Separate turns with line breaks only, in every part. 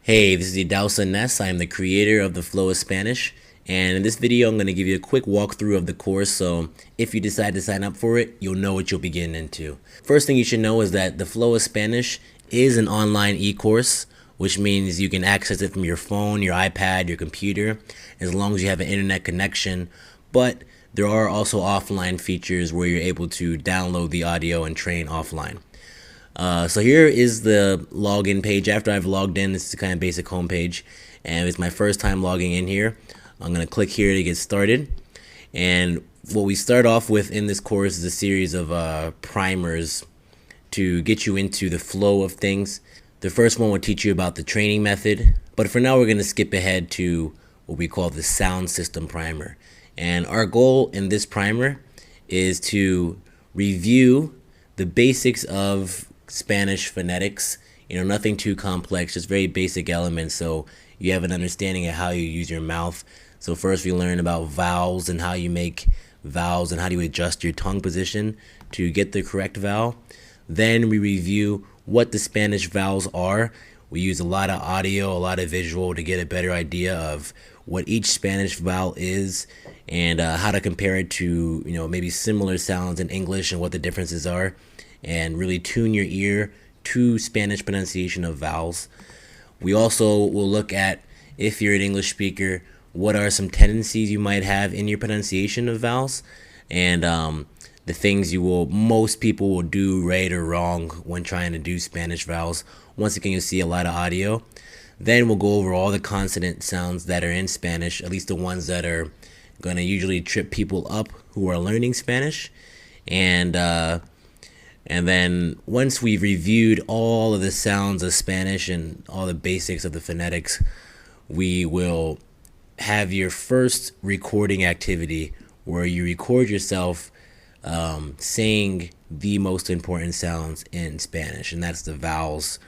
Hey, this is Idausa Ness. I am the creator of the Flow of Spanish, and in this video I'm going to give you a quick walkthrough of the course, so if you decide to sign up for it, you'll know what you'll be getting into. First thing you should know is that the Flow of Spanish is an online e-course, which means you can access it from your phone, your iPad, your computer, as long as you have an internet connection, but there are also offline features where you're able to download the audio and train offline. So here is the login page. After I've logged in, this is the kind of basic home page, and it's my first time logging in here. I'm going to click here to get started. And what we start off with in this course is a series of primers to get you into the flow of things. The first one will teach you about the training method, but for now we're going to skip ahead to what we call the sound system primer. And our goal in this primer is to review the basics of Spanish phonetics, nothing too complex, just very basic elements so you have an understanding of how you use your mouth. So first we learn about vowels and how you make vowels and how do you adjust your tongue position to get the correct vowel. Then we review what the Spanish vowels are. We use a lot of audio, a lot of visual to get a better idea of what each Spanish vowel is and how to compare it to maybe similar sounds in English and what the differences are, and really tune your ear to Spanish pronunciation of vowels. We also will look at, if you're an English speaker, what are some tendencies you might have in your pronunciation of vowels, and the things most people will do right or wrong when trying to do Spanish vowels. Once again, you'll see a lot of audio. Then we'll go over all the consonant sounds that are in Spanish, at least the ones that are going to usually trip people up who are learning Spanish. And then once we've reviewed all of the sounds of Spanish and all the basics of the phonetics, we will have your first recording activity where you record yourself saying the most important sounds in Spanish, and that's the vowels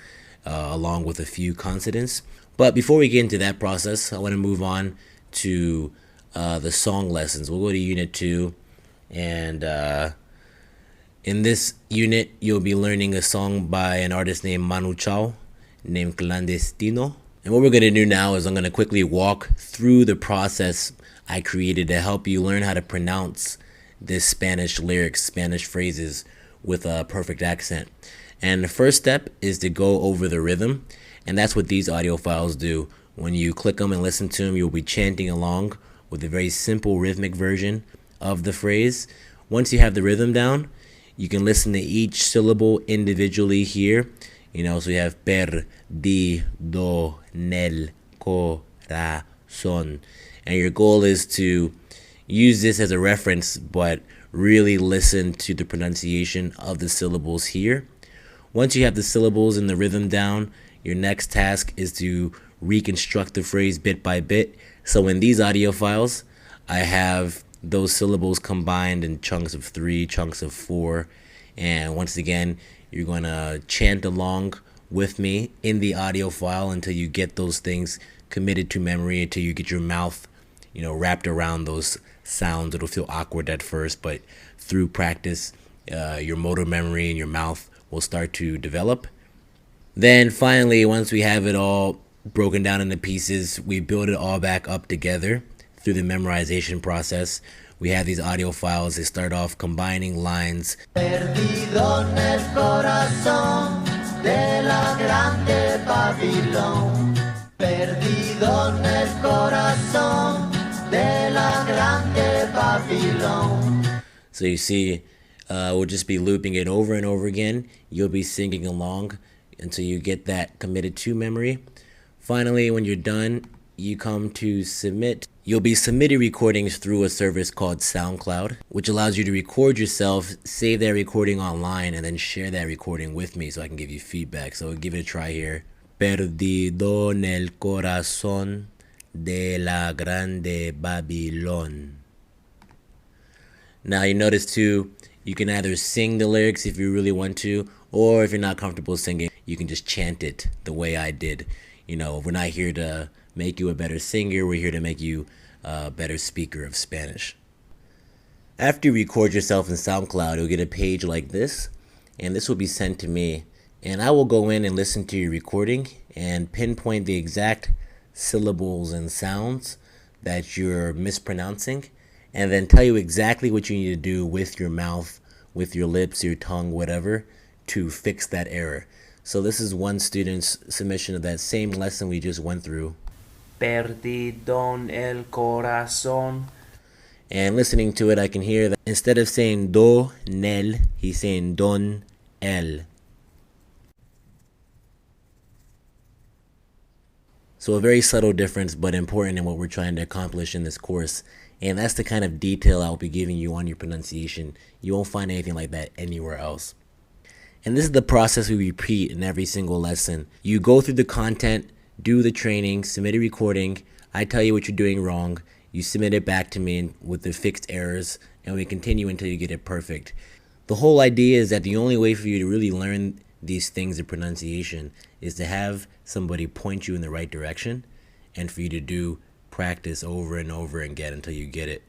along with a few consonants. But before we get into that process, I want to move on to the song lessons. We'll go to Unit 2, and in this unit, you'll be learning a song by an artist named Manu Chao, named Clandestino. And what we're going to do now is I'm going to quickly walk through the process I created to help you learn how to pronounce this Spanish lyrics, Spanish phrases with a perfect accent. And the first step is to go over the rhythm, and that's what these audio files do. When you click them and listen to them, you'll be chanting along with a very simple rhythmic version of the phrase. Once you have the rhythm down, you can listen to each syllable individually here. So we have perdido nel corazón. And your goal is to use this as a reference, but really listen to the pronunciation of the syllables here. Once you have the syllables and the rhythm down, your next task is to reconstruct the phrase bit by bit. So in these audio files, I have those syllables combined in chunks of 3, chunks of 4, and once again you're going to chant along with me in the audio file until you get those things committed to memory, until you get your mouth wrapped around those sounds. It'll feel awkward at first, but through practice your motor memory and your mouth will start to develop. Then finally, once we have it all broken down into pieces, we build it all back up together through the memorization process. We have these audio files. They start off combining lines. Perdido en el corazón de la grande Babilón. Perdido en el corazón de la grande Babilón. So you see, we'll just be looping it over and over again. You'll be singing along until you get that committed to memory. Finally, when you're done, you come to submit. You'll be submitting recordings through a service called SoundCloud, which allows you to record yourself, save that recording online, and then share that recording with me so I can give you feedback. So give it a try here. Perdido en el corazón de la grande Babilón. Now you notice too, you can either sing the lyrics if you really want to, or if you're not comfortable singing, you can just chant it the way I did. We're not here to make you a better singer, we're here to make you a better speaker of Spanish. After you record yourself in SoundCloud, you'll get a page like this, and this will be sent to me. And I will go in and listen to your recording and pinpoint the exact syllables and sounds that you're mispronouncing, and then tell you exactly what you need to do with your mouth, with your lips, your tongue, whatever, to fix that error. So this is one student's submission of that same lesson we just went through.
Perdido el corazón.
And listening to it, I can hear that instead of saying do, nel, he's saying don, el. So a very subtle difference, but important in what we're trying to accomplish in this course. And that's the kind of detail I'll be giving you on your pronunciation. You won't find anything like that anywhere else. And this is the process we repeat in every single lesson. You go through the content, do the training, submit a recording. I tell you what you're doing wrong. You submit it back to me with the fixed errors, and we continue until you get it perfect. The whole idea is that the only way for you to really learn these things of pronunciation is to have somebody point you in the right direction and for you to do practice over and over again until you get it.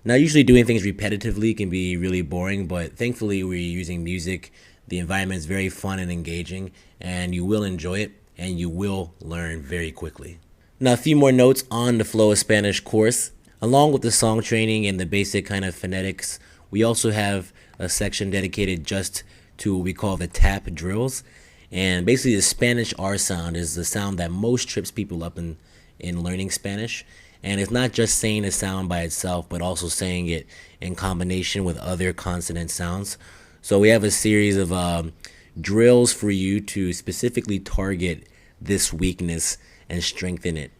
Now, usually doing things repetitively can be really boring, but thankfully we're using music. The environment is very fun and engaging, and you will enjoy it, and you will learn very quickly. Now, a few more notes on the Flow of Spanish course. Along with the song training and the basic kind of phonetics, we also have a section dedicated just to what we call the tap drills. And basically the Spanish R sound is the sound that most trips people up in learning Spanish. And it's not just saying a sound by itself, but also saying it in combination with other consonant sounds. So we have a series of drills for you to specifically target this weakness and strengthen it.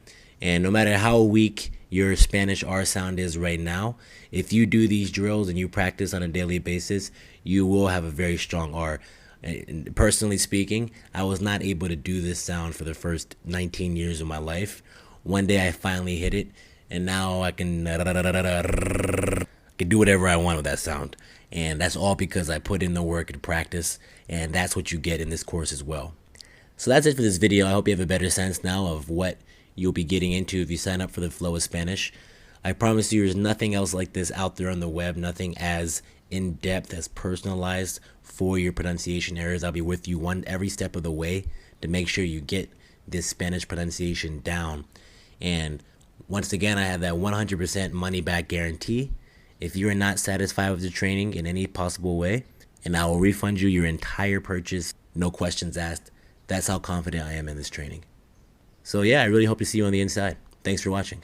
And no matter how weak your Spanish R sound is right now, if you do these drills and you practice on a daily basis, you will have a very strong R. And personally speaking, I was not able to do this sound for the first 19 years of my life. One day I finally hit it, and now I can do whatever I want with that sound. And that's all because I put in the work and practice, and that's what you get in this course as well. So that's it for this video. I hope you have a better sense now of what you'll be getting into if you sign up for the Flow of Spanish. I promise you there's nothing else like this out there on the web, nothing as in-depth, as personalized for your pronunciation errors. I'll be with you every step of the way to make sure you get this Spanish pronunciation down. And once again, I have that 100% money back guarantee. If you're not satisfied with the training in any possible way, and I will refund you your entire purchase, no questions asked. That's how confident I am in this training. So yeah, I really hope to see you on the inside. Thanks for watching.